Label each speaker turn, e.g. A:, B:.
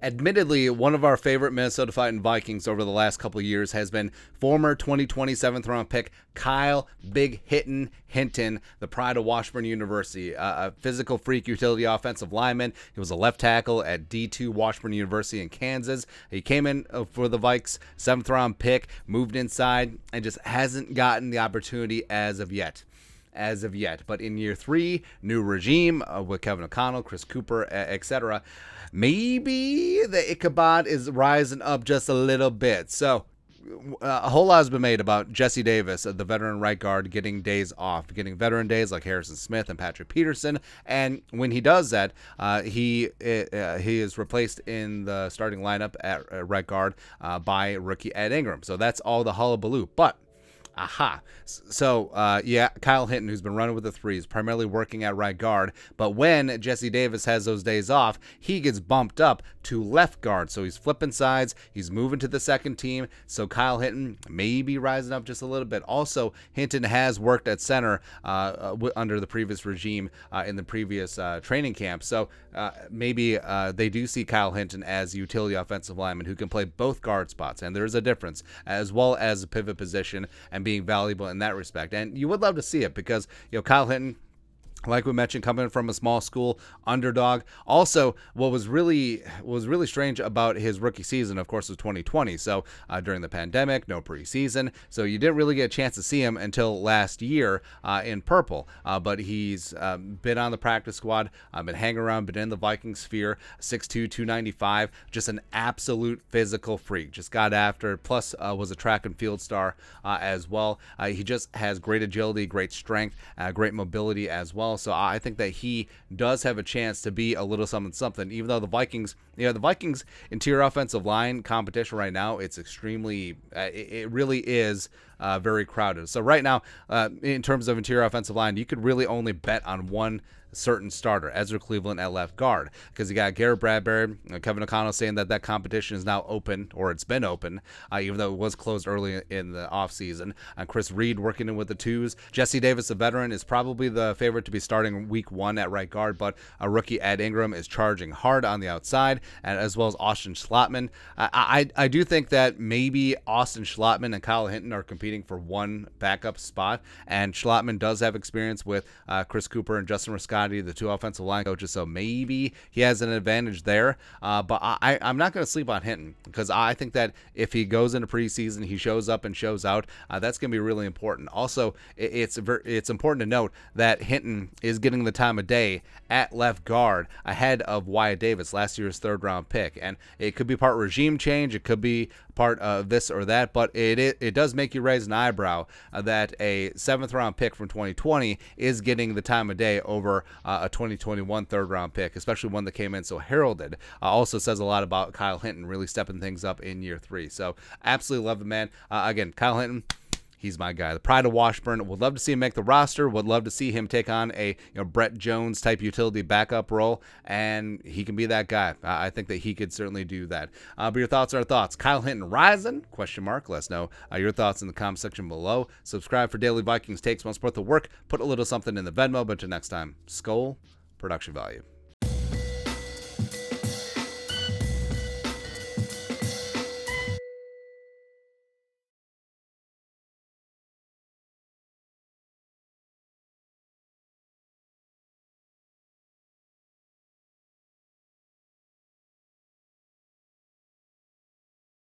A: Admittedly, one of our favorite Minnesota Fighting Vikings over the last couple of years has been former 2020 7th-round pick Kyle Big Hinton, the pride of Washburn University, a physical freak utility offensive lineman. He was a left tackle at D2 Washburn University in Kansas. He came in for the Vikes, 7th-round pick, moved inside, and just hasn't gotten the opportunity as of yet. But in year 3, new regime with Kevin O'Connell, Chris Cooper, etc. Maybe the Ichabod is rising up just a little bit. So a whole lot has been made about Jesse Davis, the veteran right guard, getting days off, getting veteran days like Harrison Smith and Patrick Peterson. And when he does that, he is replaced in the starting lineup at right guard by rookie Ed Ingram. So that's all the hullabaloo. But So, Kyle Hinton, who's been running with the threes, primarily working at right guard. But when Jesse Davis has those days off, he gets bumped up to left guard. So he's flipping sides. He's moving to the second team. So Kyle Hinton may be rising up just a little bit. Also, Hinton has worked at center under the previous regime in the previous training camp. So maybe they do see Kyle Hinton as a utility offensive lineman who can play both guard spots. And there's a difference, as well as a pivot position and being valuable in that respect. And you would love to see it because, Kyle Hinton, like we mentioned, coming from a small school, underdog. Also, what was really strange about his rookie season, of course, was 2020. So during the pandemic, no preseason. So you didn't really get a chance to see him until last year in purple. But he's been on the practice squad, been hanging around, been in the Viking sphere, 6'2", 295, just an absolute physical freak. Just got after, plus was a track and field star as well. He just has great agility, great strength, great mobility as well. So I think that he does have a chance to be a little something, even though the Vikings interior offensive line competition right now, it's extremely, it really is very crowded. So right now, in terms of interior offensive line, you could really only bet on one certain starter, Ezra Cleveland at left guard, because you got Garrett Bradbury, Kevin O'Connell saying that competition is now open, or it's been open, even though it was closed early in the offseason. Chris Reed working in with the twos. Jesse Davis, a veteran, is probably the favorite to be starting week 1 at right guard, but a rookie Ed Ingram is charging hard on the outside, and as well as Austin Schlottman. I do think that maybe Austin Schlottman and Kyle Hinton are competing for one backup spot, and Schlottman does have experience with Chris Cooper and Justin Riscotti, the two offensive line coaches, so maybe he has an advantage there. But I'm not going to sleep on Hinton, because I think that if he goes into preseason, he shows up and shows out, that's going to be really important. Also, it's important to note that Hinton is getting the time of day at left guard ahead of Wyatt Davis, last year's 3rd-round pick. And it could be part regime change, it could be part of this or that, but it does make you raise an eyebrow that a 7th-round pick from 2020 is getting the time of day over a 2021 3rd-round pick, especially one that came in so heralded. Also says a lot about Kyle Hinton really stepping things up in year 3. So absolutely love the man. Again, Kyle Hinton, he's my guy. The pride of Washburn. Would love to see him make the roster. Would love to see him take on a Brett Jones type utility backup role, and he can be that guy. I think that he could certainly do that. But your thoughts are our thoughts. Kyle Hinton rising? Question mark. Let us know your thoughts in the comment section below. Subscribe for daily Vikings takes. Want to support the work? Put a little something in the Venmo. But until next time, Skol, production value.